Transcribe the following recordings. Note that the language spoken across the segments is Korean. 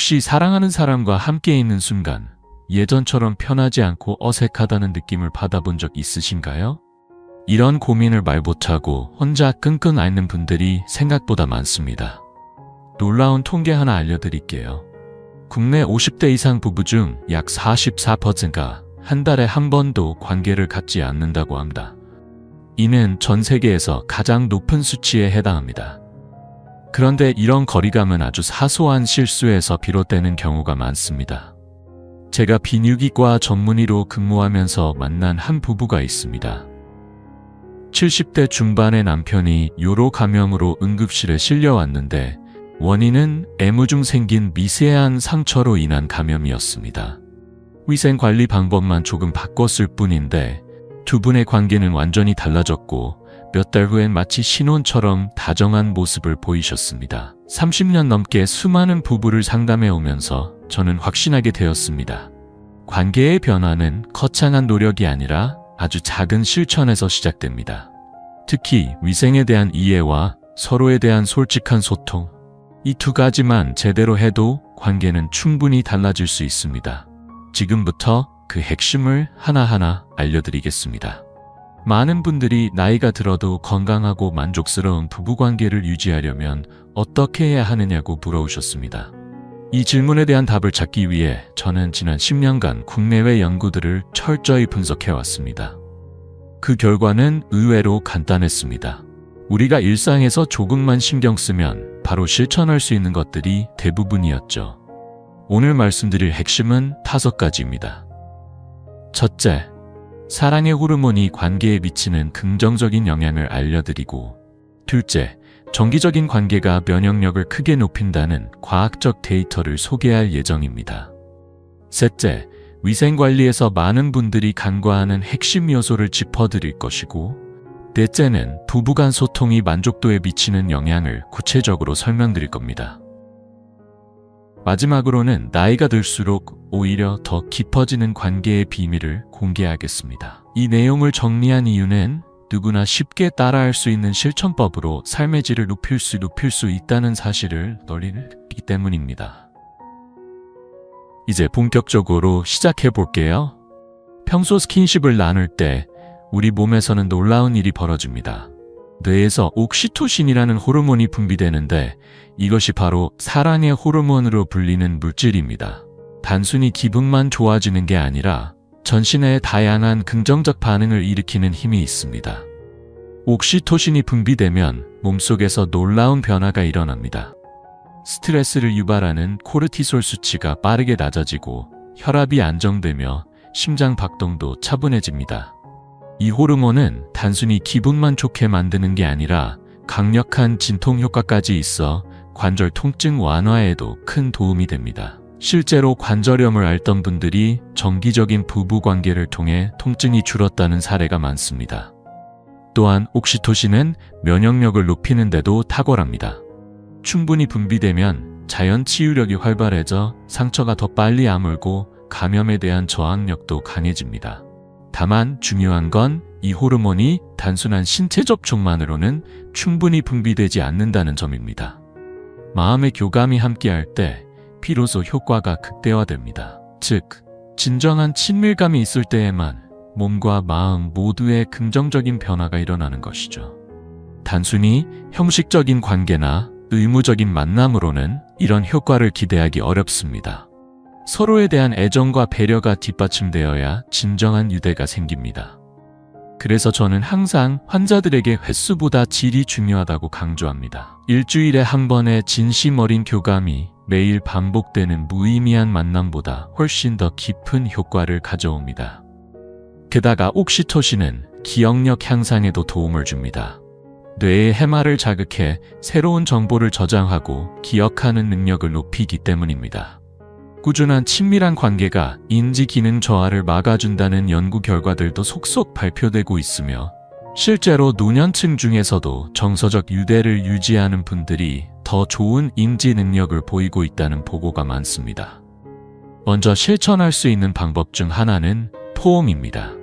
혹시 사랑하는 사람과 함께 있는 순간 예전처럼 편하지 않고 어색하다는 느낌을 받아본 적 있으신가요? 이런 고민을 말 못하고 혼자 끙끙 앓는 분들이 생각보다 많습니다. 놀라운 통계 하나 알려드릴게요. 국내 50대 이상 부부 중 약 44%가 한 달에 한 번도 관계를 갖지 않는다고 합니다. 이는 전 세계에서 가장 높은 수치에 해당합니다. 그런데 이런 거리감은 아주 사소한 실수에서 비롯되는 경우가 많습니다. 제가 비뇨기과 전문의로 근무하면서 만난 한 부부가 있습니다. 70대 중반의 남편이 요로 감염으로 응급실에 실려왔는데 원인은 애무 중 생긴 미세한 상처로 인한 감염이었습니다. 위생관리 방법만 조금 바꿨을 뿐인데 두 분의 관계는 완전히 달라졌고 몇 달 후엔 마치 신혼처럼 다정한 모습을 보이셨습니다. 30년 넘게 수많은 부부를 상담해 오면서 저는 확신하게 되었습니다. 관계의 변화는 거창한 노력이 아니라 아주 작은 실천에서 시작됩니다. 특히 위생에 대한 이해와 서로에 대한 솔직한 소통, 이 두 가지만 제대로 해도 관계는 충분히 달라질 수 있습니다. 지금부터 그 핵심을 하나하나 알려드리겠습니다. 많은 분들이 나이가 들어도 건강하고 만족스러운 부부관계를 유지하려면 어떻게 해야 하느냐고 물어오셨습니다. 이 질문에 대한 답을 찾기 위해 저는 지난 10년간 국내외 연구들을 철저히 분석해왔습니다. 그 결과는 의외로 간단했습니다. 우리가 일상에서 조금만 신경 쓰면 바로 실천할 수 있는 것들이 대부분이었죠. 오늘 말씀드릴 핵심은 5가지입니다. 첫째, 사랑의 호르몬이 관계에 미치는 긍정적인 영향을 알려드리고, 둘째, 정기적인 관계가 면역력을 크게 높인다는 과학적 데이터를 소개할 예정입니다. 셋째, 위생관리에서 많은 분들이 간과하는 핵심 요소를 짚어드릴 것이고, 넷째는 부부간 소통이 만족도에 미치는 영향을 구체적으로 설명드릴 겁니다. 마지막으로는 나이가 들수록 오히려 더 깊어지는 관계의 비밀을 공개하겠습니다. 이 내용을 정리한 이유는 누구나 쉽게 따라할 수 있는 실천법으로 삶의 질을 높일 수 있다는 사실을 널리기 때문입니다. 이제 본격적으로 시작해 볼게요. 평소 스킨십을 나눌 때 우리 몸에서는 놀라운 일이 벌어집니다. 뇌에서 옥시토신이라는 호르몬이 분비되는데 이것이 바로 사랑의 호르몬으로 불리는 물질입니다. 단순히 기분만 좋아지는 게 아니라 전신에 다양한 긍정적 반응을 일으키는 힘이 있습니다. 옥시토신이 분비되면 몸속에서 놀라운 변화가 일어납니다. 스트레스를 유발하는 코르티솔 수치가 빠르게 낮아지고 혈압이 안정되며 심장 박동도 차분해집니다. 이 호르몬은 단순히 기분만 좋게 만드는 게 아니라 강력한 진통 효과까지 있어 관절 통증 완화에도 큰 도움이 됩니다. 실제로 관절염을 앓던 분들이 정기적인 부부 관계를 통해 통증이 줄었다는 사례가 많습니다. 또한 옥시토신은 면역력을 높이는 데도 탁월합니다. 충분히 분비되면 자연 치유력이 활발해져 상처가 더 빨리 아물고 감염에 대한 저항력도 강해집니다. 다만 중요한 건 이 호르몬이 단순한 신체 접촉만으로는 충분히 분비되지 않는다는 점입니다. 마음의 교감이 함께할 때 비로소 효과가 극대화됩니다. 즉, 진정한 친밀감이 있을 때에만 몸과 마음 모두에 긍정적인 변화가 일어나는 것이죠. 단순히 형식적인 관계나 의무적인 만남으로는 이런 효과를 기대하기 어렵습니다. 서로에 대한 애정과 배려가 뒷받침되어야 진정한 유대가 생깁니다. 그래서 저는 항상 환자들에게 횟수보다 질이 중요하다고 강조합니다. 일주일에 한 번의 진심 어린 교감이 매일 반복되는 무의미한 만남보다 훨씬 더 깊은 효과를 가져옵니다. 게다가 옥시토신은 기억력 향상에도 도움을 줍니다. 뇌의 해마를 자극해 새로운 정보를 저장하고 기억하는 능력을 높이기 때문입니다. 꾸준한 친밀한 관계가 인지 기능 저하를 막아준다는 연구 결과들도 속속 발표되고 있으며 실제로 노년층 중에서도 정서적 유대를 유지하는 분들이 더 좋은 인지 능력을 보이고 있다는 보고가 많습니다. 먼저 실천할 수 있는 방법 중 하나는 포옹입니다.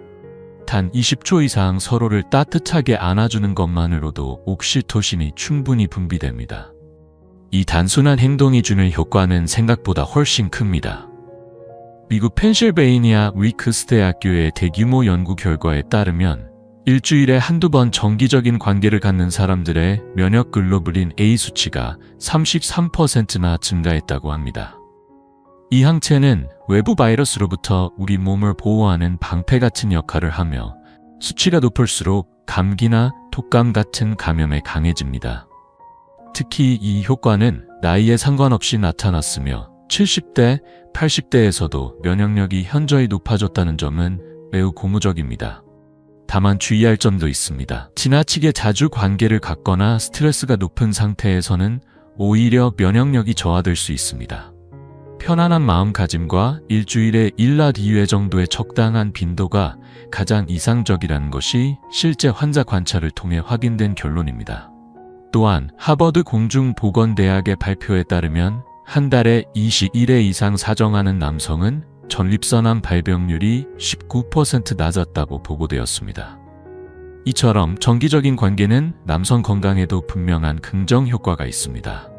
단 20초 이상 서로를 따뜻하게 안아주는 것만으로도 옥시토신이 충분히 분비됩니다. 이 단순한 행동이 주는 효과는 생각보다 훨씬 큽니다. 미국 펜실베이니아 위크스 대학교의 대규모 연구 결과에 따르면 일주일에 한두 번 정기적인 관계를 갖는 사람들의 면역 글로불린 A 수치가 33%나 증가했다고 합니다. 이 항체는 외부 바이러스로부터 우리 몸을 보호하는 방패 같은 역할을 하며 수치가 높을수록 감기나 독감 같은 감염에 강해집니다. 특히 이 효과는 나이에 상관없이 나타났으며 70대, 80대에서도 면역력이 현저히 높아졌다는 점은 매우 고무적입니다. 다만 주의할 점도 있습니다. 지나치게 자주 관계를 갖거나 스트레스가 높은 상태에서는 오히려 면역력이 저하될 수 있습니다. 편안한 마음가짐과 일주일에 1나 2회 정도의 적당한 빈도가 가장 이상적이라는 것이 실제 환자 관찰을 통해 확인된 결론입니다. 또한 하버드 공중보건대학의 발표에 따르면 한 달에 21회 이상 사정하는 남성은 전립선암 발병률이 19% 낮았다고 보고되었습니다. 이처럼 정기적인 관계는 남성 건강에도 분명한 긍정 효과가 있습니다.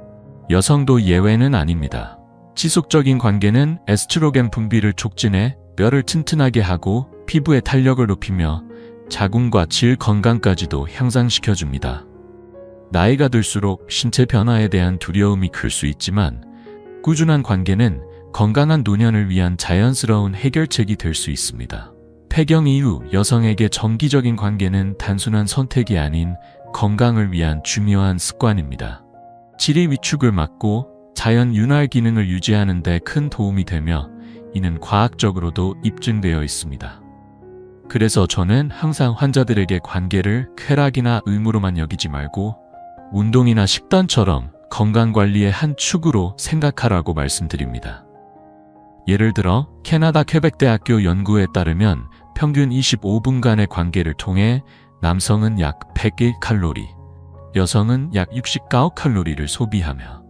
여성도 예외는 아닙니다. 지속적인 관계는 에스트로겐 분비를 촉진해 뼈를 튼튼하게 하고 피부의 탄력을 높이며 자궁과 질 건강까지도 향상시켜줍니다. 나이가 들수록 신체 변화에 대한 두려움이 클 수 있지만 꾸준한 관계는 건강한 노년을 위한 자연스러운 해결책이 될 수 있습니다. 폐경 이후 여성에게 정기적인 관계는 단순한 선택이 아닌 건강을 위한 중요한 습관입니다. 질의 위축을 막고 자연 윤활 기능을 유지하는 데 큰 도움이 되며 이는 과학적으로도 입증되어 있습니다. 그래서 저는 항상 환자들에게 관계를 쾌락이나 의무로만 여기지 말고 운동이나 식단처럼 건강관리의 한 축으로 생각하라고 말씀드립니다. 예를 들어 캐나다 퀘벡대학교 연구에 따르면 평균 25분간의 관계를 통해 남성은 약 101칼로리, 여성은 약 69칼로리를 소비하며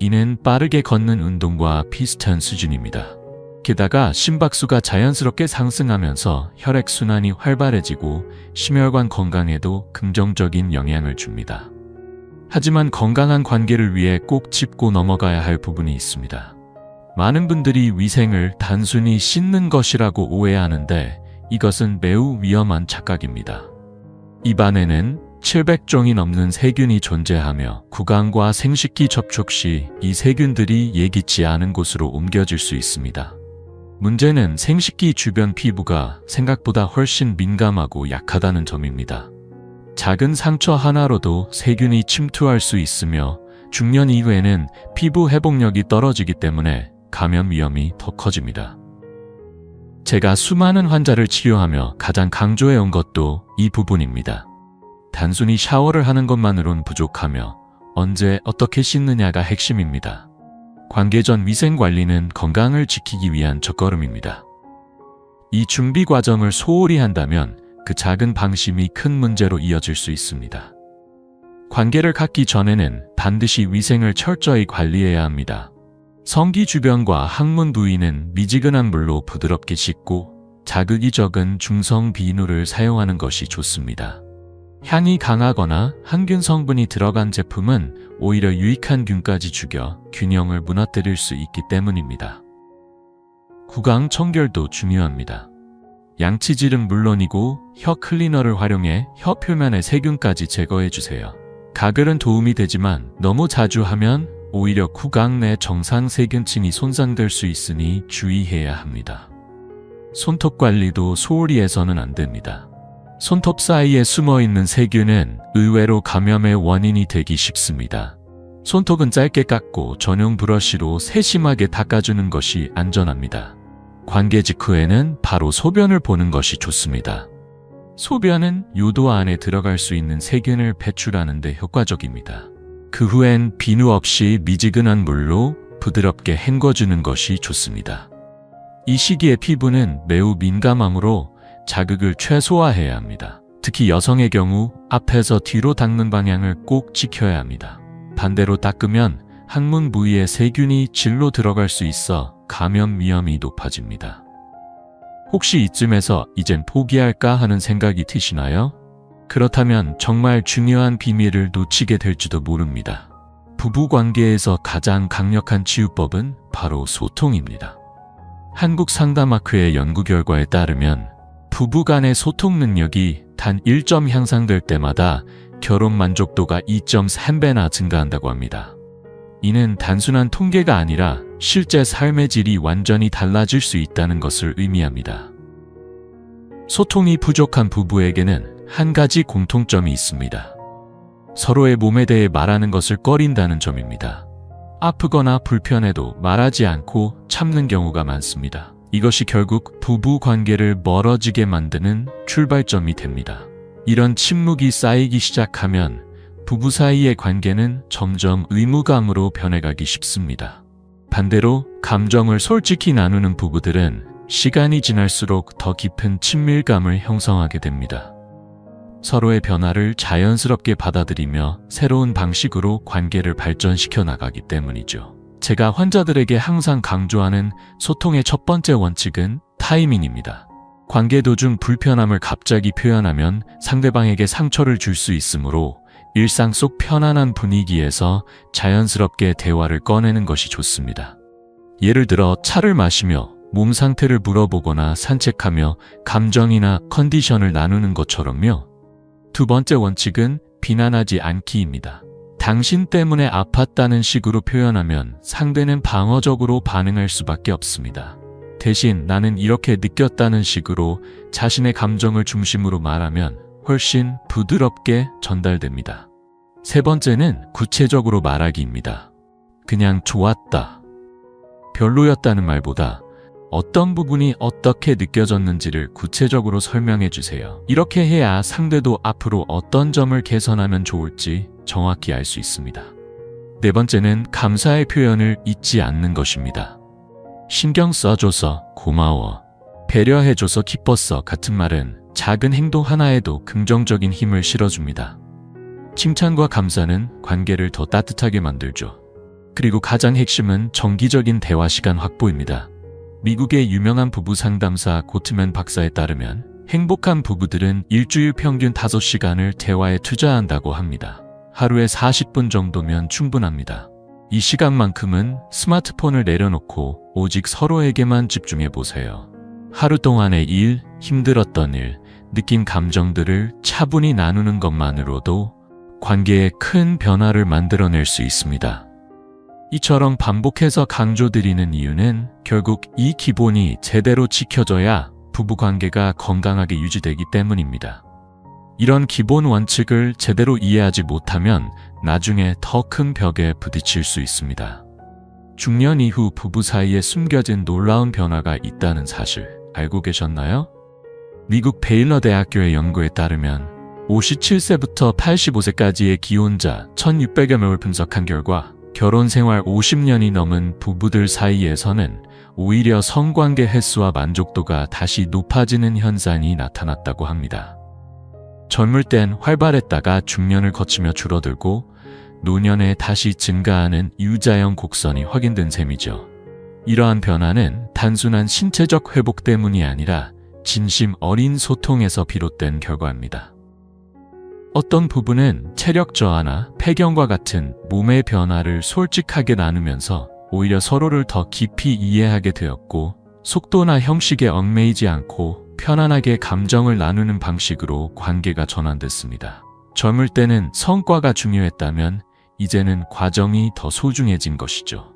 이는 빠르게 걷는 운동과 비슷한 수준입니다. 게다가 심박수가 자연스럽게 상승하면서 혈액순환이 활발해지고 심혈관 건강에도 긍정적인 영향을 줍니다. 하지만 건강한 관계를 위해 꼭 짚고 넘어가야 할 부분이 있습니다. 많은 분들이 위생을 단순히 씻는 것이라고 오해하는데 이것은 매우 위험한 착각입니다. 입안에는 700종이 넘는 세균이 존재하며 구강과 생식기 접촉 시 이 세균들이 예기치 않은 곳으로 옮겨질 수 있습니다. 문제는 생식기 주변 피부가 생각보다 훨씬 민감하고 약하다는 점입니다. 작은 상처 하나로도 세균이 침투할 수 있으며 중년 이후에는 피부 회복력이 떨어지기 때문에 감염 위험이 더 커집니다. 제가 수많은 환자를 치료하며 가장 강조해온 것도 이 부분입니다. 단순히 샤워를 하는 것만으론 부족하며 언제 어떻게 씻느냐가 핵심입니다. 관계 전 위생 관리는 건강을 지키기 위한 첫걸음입니다. 이 준비 과정을 소홀히 한다면 그 작은 방심이 큰 문제로 이어질 수 있습니다. 관계를 갖기 전에는 반드시 위생을 철저히 관리해야 합니다. 성기 주변과 항문 부위는 미지근한 물로 부드럽게 씻고 자극이 적은 중성 비누를 사용하는 것이 좋습니다. 향이 강하거나 항균 성분이 들어간 제품은 오히려 유익한 균까지 죽여 균형을 무너뜨릴 수 있기 때문입니다. 구강 청결도 중요합니다. 양치질은 물론이고 혀 클리너를 활용해 혀 표면의 세균까지 제거해주세요. 가글은 도움이 되지만 너무 자주 하면 오히려 구강 내 정상 세균층이 손상될 수 있으니 주의해야 합니다. 손톱 관리도 소홀히 해서는 안 됩니다. 손톱 사이에 숨어있는 세균은 의외로 감염의 원인이 되기 쉽습니다. 손톱은 짧게 깎고 전용 브러쉬로 세심하게 닦아주는 것이 안전합니다. 관계 직후에는 바로 소변을 보는 것이 좋습니다. 소변은 요도 안에 들어갈 수 있는 세균을 배출하는 데 효과적입니다. 그 후엔 비누 없이 미지근한 물로 부드럽게 헹궈주는 것이 좋습니다. 이 시기에 피부는 매우 민감하므로 자극을 최소화해야 합니다. 특히 여성의 경우 앞에서 뒤로 닦는 방향을 꼭 지켜야 합니다. 반대로 닦으면 항문 부위에 세균이 질로 들어갈 수 있어 감염 위험이 높아집니다. 혹시 이쯤에서 이젠 포기할까 하는 생각이 드시나요? 그렇다면 정말 중요한 비밀을 놓치게 될지도 모릅니다. 부부관계에서 가장 강력한 치유법은 바로 소통입니다. 한국 상담학회의 연구 결과에 따르면 부부 간의 소통 능력이 단 1점 향상될 때마다 결혼 만족도가 2.3배나 증가한다고 합니다. 이는 단순한 통계가 아니라 실제 삶의 질이 완전히 달라질 수 있다는 것을 의미합니다. 소통이 부족한 부부에게는 한 가지 공통점이 있습니다. 서로의 몸에 대해 말하는 것을 꺼린다는 점입니다. 아프거나 불편해도 말하지 않고 참는 경우가 많습니다. 이것이 결국 부부 관계를 멀어지게 만드는 출발점이 됩니다. 이런 침묵이 쌓이기 시작하면 부부 사이의 관계는 점점 의무감으로 변해가기 쉽습니다. 반대로 감정을 솔직히 나누는 부부들은 시간이 지날수록 더 깊은 친밀감을 형성하게 됩니다. 서로의 변화를 자연스럽게 받아들이며 새로운 방식으로 관계를 발전시켜 나가기 때문이죠. 제가 환자들에게 항상 강조하는 소통의 첫 번째 원칙은 타이밍입니다. 관계 도중 불편함을 갑자기 표현하면 상대방에게 상처를 줄 수 있으므로 일상 속 편안한 분위기에서 자연스럽게 대화를 꺼내는 것이 좋습니다. 예를 들어 차를 마시며 몸 상태를 물어보거나 산책하며 감정이나 컨디션을 나누는 것처럼요. 두 번째 원칙은 비난하지 않기입니다. 당신 때문에 아팠다는 식으로 표현하면 상대는 방어적으로 반응할 수밖에 없습니다. 대신 나는 이렇게 느꼈다는 식으로 자신의 감정을 중심으로 말하면 훨씬 부드럽게 전달됩니다. 세 번째는 구체적으로 말하기입니다. 그냥 좋았다, 별로였다는 말보다 어떤 부분이 어떻게 느껴졌는지를 구체적으로 설명해 주세요. 이렇게 해야 상대도 앞으로 어떤 점을 개선하면 좋을지 정확히 알 수 있습니다. 네 번째는 감사의 표현을 잊지 않는 것입니다. 신경 써줘서 고마워, 배려해줘서 기뻤어 같은 말은 작은 행동 하나에도 긍정적인 힘을 실어줍니다. 칭찬과 감사는 관계를 더 따뜻하게 만들죠. 그리고 가장 핵심은 정기적인 대화 시간 확보입니다. 미국의 유명한 부부 상담사 고트맨 박사에 따르면 행복한 부부들은 일주일 평균 5시간을 대화에 투자한다고 합니다. 하루에 40분 정도면 충분합니다. 이 시간만큼은 스마트폰을 내려놓고 오직 서로에게만 집중해 보세요. 하루 동안의 일, 힘들었던 일, 느낀 감정들을 차분히 나누는 것만으로도 관계에 큰 변화를 만들어낼 수 있습니다. 이처럼 반복해서 강조드리는 이유는 결국 이 기본이 제대로 지켜져야 부부관계가 건강하게 유지되기 때문입니다. 이런 기본 원칙을 제대로 이해하지 못하면 나중에 더 큰 벽에 부딪힐 수 있습니다. 중년 이후 부부 사이에 숨겨진 놀라운 변화가 있다는 사실 알고 계셨나요? 미국 베일러 대학교의 연구에 따르면 57세부터 85세까지의 기혼자 1,600여 명을 분석한 결과 결혼 생활 50년이 넘은 부부들 사이에서는 오히려 성관계 횟수와 만족도가 다시 높아지는 현상이 나타났다고 합니다. 젊을 땐 활발했다가 중년을 거치며 줄어들고 노년에 다시 증가하는 유자형 곡선이 확인된 셈이죠. 이러한 변화는 단순한 신체적 회복 때문이 아니라 진심 어린 소통에서 비롯된 결과입니다. 어떤 부부는 체력 저하나 폐경과 같은 몸의 변화를 솔직하게 나누면서 오히려 서로를 더 깊이 이해하게 되었고 속도나 형식에 얽매이지 않고 편안하게 감정을 나누는 방식으로 관계가 전환됐습니다. 젊을 때는 성과가 중요했다면 이제는 과정이 더 소중해진 것이죠.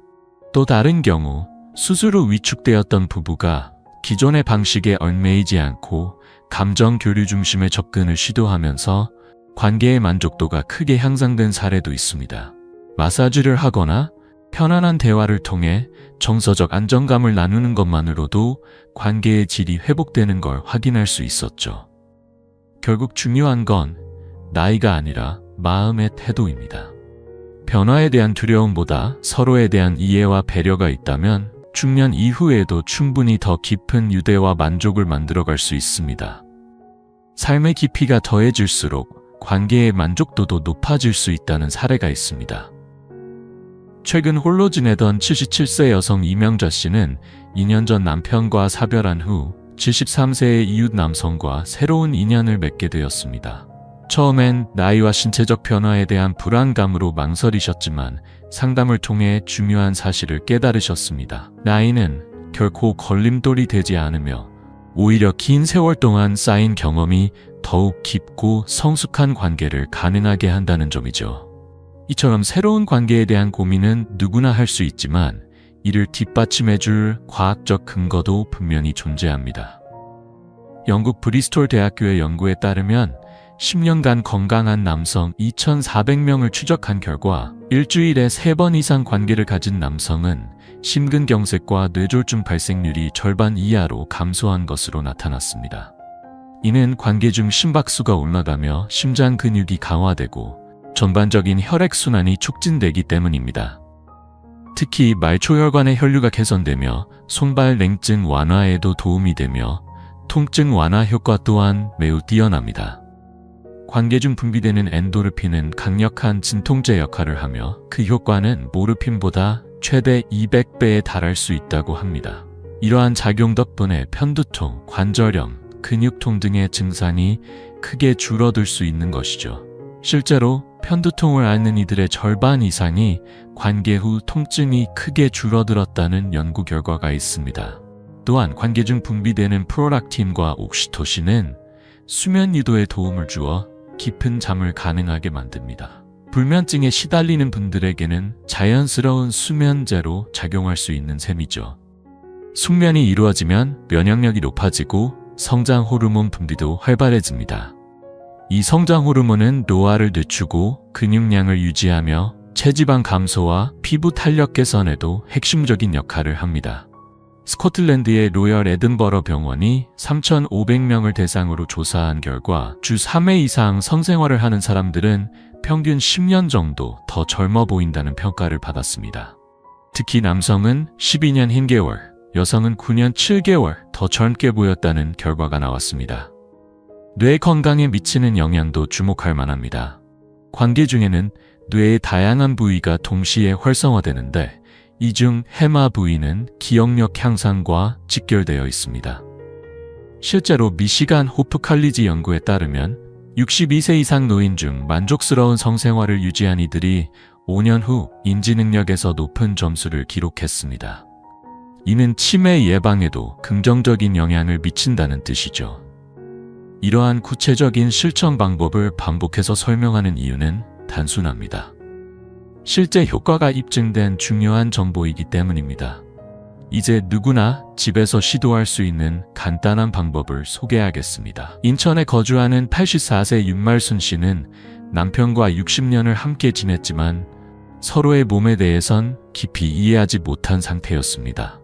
또 다른 경우 수술 후 위축되었던 부부가 기존의 방식에 얽매이지 않고 감정 교류 중심의 접근을 시도하면서 관계의 만족도가 크게 향상된 사례도 있습니다. 마사지를 하거나 편안한 대화를 통해 정서적 안정감을 나누는 것만으로도 관계의 질이 회복되는 걸 확인할 수 있었죠. 결국 중요한 건 나이가 아니라 마음의 태도입니다. 변화에 대한 두려움보다 서로에 대한 이해와 배려가 있다면 중년 이후에도 충분히 더 깊은 유대와 만족을 만들어갈 수 있습니다. 삶의 깊이가 더해질수록 관계의 만족도도 높아질 수 있다는 사례가 있습니다. 최근 홀로 지내던 77세 여성 이명자 씨는 2년 전 남편과 사별한 후 73세의 이웃 남성과 새로운 인연을 맺게 되었습니다. 처음엔 나이와 신체적 변화에 대한 불안감으로 망설이셨지만 상담을 통해 중요한 사실을 깨달으셨습니다. 나이는 결코 걸림돌이 되지 않으며 오히려 긴 세월 동안 쌓인 경험이 더욱 깊고 성숙한 관계를 가능하게 한다는 점이죠. 이처럼 새로운 관계에 대한 고민은 누구나 할 수 있지만 이를 뒷받침해줄 과학적 근거도 분명히 존재합니다. 영국 브리스톨 대학교의 연구에 따르면 10년간 건강한 남성 2,400명을 추적한 결과 일주일에 3번 이상 관계를 가진 남성은 심근경색과 뇌졸중 발생률이 절반 이하로 감소한 것으로 나타났습니다. 이는 관계 중 심박수가 올라가며 심장 근육이 강화되고 전반적인 혈액순환이 촉진되기 때문입니다. 특히 말초혈관의 혈류가 개선되며 손발 냉증 완화에도 도움이 되며 통증 완화 효과 또한 매우 뛰어납니다. 관계 중 분비되는 엔도르핀은 강력한 진통제 역할을 하며 그 효과는 모르핀보다 최대 200배에 달할 수 있다고 합니다. 이러한 작용 덕분에 편두통, 관절염, 근육통 등의 증상이 크게 줄어들 수 있는 것이죠. 실제로 편두통을 앓는 이들의 절반 이상이 관계 후 통증이 크게 줄어들었다는 연구 결과가 있습니다. 또한 관계 중 분비되는 프롤락틴과 옥시토신은 수면 유도에 도움을 주어 깊은 잠을 가능하게 만듭니다. 불면증에 시달리는 분들에게는 자연스러운 수면제로 작용할 수 있는 셈이죠. 숙면이 이루어지면 면역력이 높아지고 성장 호르몬 분비도 활발해집니다. 이 성장 호르몬은 노화를 늦추고 근육량을 유지하며 체지방 감소와 피부 탄력 개선에도 핵심적인 역할을 합니다. 스코틀랜드의 로열 에든버러 병원이 3,500명을 대상으로 조사한 결과 주 3회 이상 성생활을 하는 사람들은 평균 10년 정도 더 젊어 보인다는 평가를 받았습니다. 특히 남성은 12년 1개월, 여성은 9년 7개월 더 젊게 보였다는 결과가 나왔습니다. 뇌 건강에 미치는 영향도 주목할 만합니다. 관계 중에는 뇌의 다양한 부위가 동시에 활성화되는데 이 중 해마 부위는 기억력 향상과 직결되어 있습니다. 실제로 미시간 호프 칼리지 연구에 따르면 62세 이상 노인 중 만족스러운 성생활을 유지한 이들이 5년 후 인지능력에서 높은 점수를 기록했습니다. 이는 치매 예방에도 긍정적인 영향을 미친다는 뜻이죠. 이러한 구체적인 실천 방법을 반복해서 설명하는 이유는 단순합니다. 실제 효과가 입증된 중요한 정보이기 때문입니다. 이제 누구나 집에서 시도할 수 있는 간단한 방법을 소개하겠습니다. 인천에 거주하는 84세 윤말순 씨는 남편과 60년을 함께 지냈지만 서로의 몸에 대해선 깊이 이해하지 못한 상태였습니다.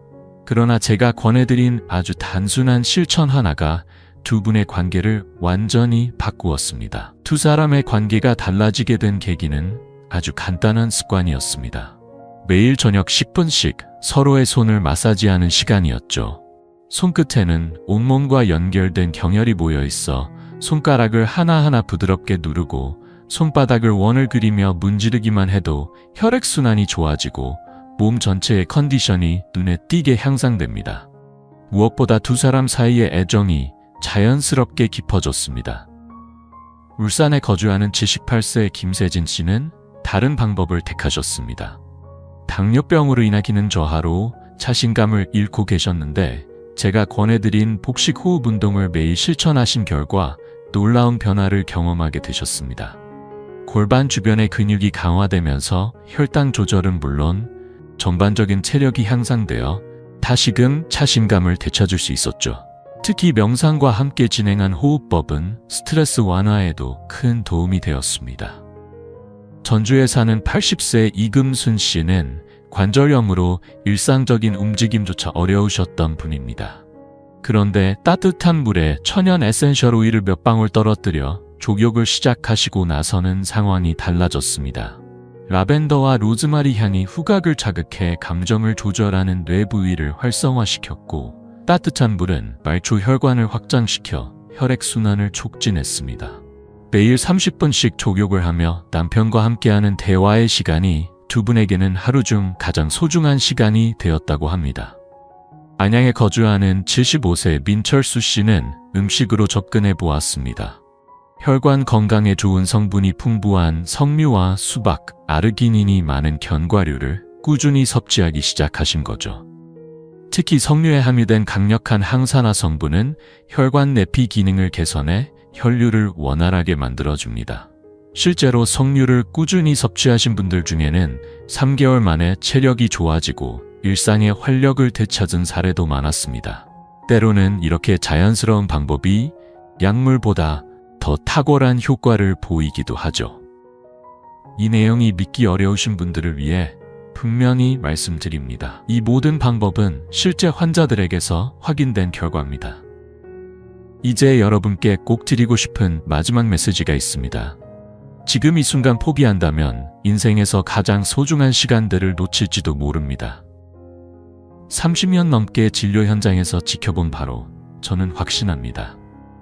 그러나 제가 권해드린 아주 단순한 실천 하나가 두 분의 관계를 완전히 바꾸었습니다. 두 사람의 관계가 달라지게 된 계기는 아주 간단한 습관이었습니다. 매일 저녁 10분씩 서로의 손을 마사지하는 시간이었죠. 손끝에는 온몸과 연결된 경혈이 모여 있어 손가락을 하나하나 부드럽게 누르고 손바닥을 원을 그리며 문지르기만 해도 혈액순환이 좋아지고 몸 전체의 컨디션이 눈에 띄게 향상됩니다. 무엇보다 두 사람 사이의 애정이 자연스럽게 깊어졌습니다. 울산에 거주하는 78세 김세진 씨는 다른 방법을 택하셨습니다. 당뇨병으로 인한 기능 저하로 자신감을 잃고 계셨는데 제가 권해드린 복식 호흡 운동을 매일 실천하신 결과 놀라운 변화를 경험하게 되셨습니다. 골반 주변의 근육이 강화되면서 혈당 조절은 물론 전반적인 체력이 향상되어 다시금 자신감을 되찾을 수 있었죠. 특히 명상과 함께 진행한 호흡법은 스트레스 완화에도 큰 도움이 되었습니다. 전주에 사는 80세 이금순 씨는 관절염으로 일상적인 움직임조차 어려우셨던 분입니다. 그런데 따뜻한 물에 천연 에센셜 오일을 몇 방울 떨어뜨려 족욕을 시작하시고 나서는 상황이 달라졌습니다. 라벤더와 로즈마리 향이 후각을 자극해 감정을 조절하는 뇌 부위를 활성화시켰고 따뜻한 물은 말초 혈관을 확장시켜 혈액순환을 촉진했습니다. 매일 30분씩 족욕을 하며 남편과 함께하는 대화의 시간이 두 분에게는 하루 중 가장 소중한 시간이 되었다고 합니다. 안양에 거주하는 75세 민철수 씨는 음식으로 접근해 보았습니다. 혈관 건강에 좋은 성분이 풍부한 석류와 수박, 아르기닌이 많은 견과류를 꾸준히 섭취하기 시작하신 거죠. 특히 석류에 함유된 강력한 항산화 성분은 혈관 내피 기능을 개선해 혈류를 원활하게 만들어줍니다. 실제로 석류를 꾸준히 섭취하신 분들 중에는 3개월 만에 체력이 좋아지고 일상의 활력을 되찾은 사례도 많았습니다. 때로는 이렇게 자연스러운 방법이 약물보다 더 탁월한 효과를 보이기도 하죠. 이 내용이 믿기 어려우신 분들을 위해 분명히 말씀드립니다. 이 모든 방법은 실제 환자들에게서 확인된 결과입니다. 이제 여러분께 꼭 드리고 싶은 마지막 메시지가 있습니다. 지금 이 순간 포기한다면 인생에서 가장 소중한 시간들을 놓칠지도 모릅니다. 30년 넘게 진료 현장에서 지켜본 바로 저는 확신합니다.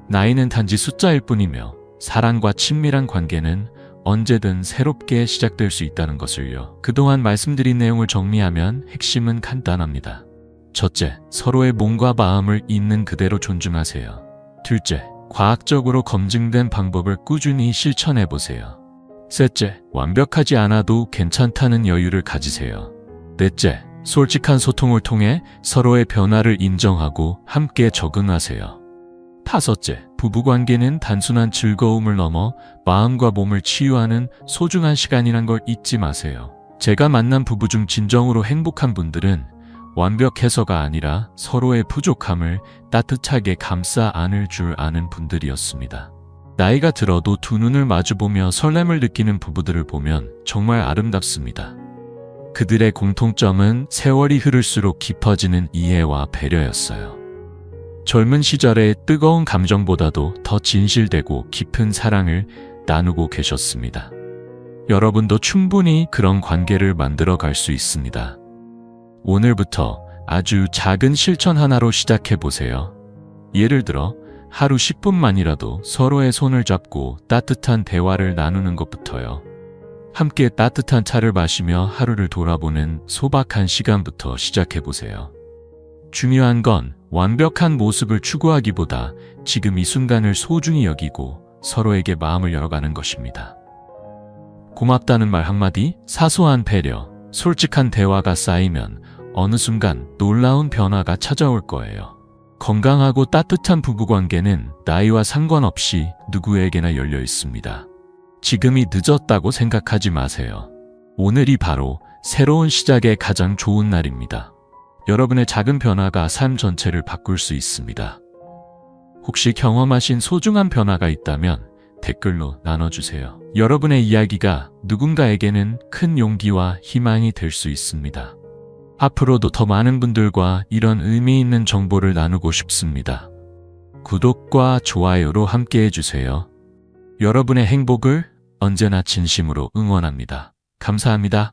나이는 단지 숫자일 뿐이며 사랑과 친밀한 관계는 언제든 새롭게 시작될 수 있다는 것을요. 그동안 말씀드린 내용을 정리하면 핵심은 간단합니다. 첫째, 서로의 몸과 마음을 있는 그대로 존중하세요. 둘째, 과학적으로 검증된 방법을 꾸준히 실천해보세요. 셋째, 완벽하지 않아도 괜찮다는 여유를 가지세요. 넷째, 솔직한 소통을 통해 서로의 변화를 인정하고 함께 적응하세요. 다섯째, 부부관계는 단순한 즐거움을 넘어 마음과 몸을 치유하는 소중한 시간이란 걸 잊지 마세요. 제가 만난 부부 중 진정으로 행복한 분들은 완벽해서가 아니라 서로의 부족함을 따뜻하게 감싸 안을 줄 아는 분들이었습니다. 나이가 들어도 두 눈을 마주보며 설렘을 느끼는 부부들을 보면 정말 아름답습니다. 그들의 공통점은 세월이 흐를수록 깊어지는 이해와 배려였어요. 젊은 시절의 뜨거운 감정보다도 더 진실되고 깊은 사랑을 나누고 계셨습니다. 여러분도 충분히 그런 관계를 만들어 갈 수 있습니다. 오늘부터 아주 작은 실천 하나로 시작해 보세요. 예를 들어 하루 10분만이라도 서로의 손을 잡고 따뜻한 대화를 나누는 것부터요. 함께 따뜻한 차를 마시며 하루를 돌아보는 소박한 시간부터 시작해 보세요. 중요한 건 완벽한 모습을 추구하기보다 지금 이 순간을 소중히 여기고 서로에게 마음을 열어가는 것입니다. 고맙다는 말 한마디, 사소한 배려, 솔직한 대화가 쌓이면 어느 순간 놀라운 변화가 찾아올 거예요. 건강하고 따뜻한 부부관계는 나이와 상관없이 누구에게나 열려 있습니다. 지금이 늦었다고 생각하지 마세요. 오늘이 바로 새로운 시작의 가장 좋은 날입니다. 여러분의 작은 변화가 삶 전체를 바꿀 수 있습니다. 혹시 경험하신 소중한 변화가 있다면 댓글로 나눠주세요. 여러분의 이야기가 누군가에게는 큰 용기와 희망이 될 수 있습니다. 앞으로도 더 많은 분들과 이런 의미 있는 정보를 나누고 싶습니다. 구독과 좋아요로 함께 해주세요. 여러분의 행복을 언제나 진심으로 응원합니다. 감사합니다.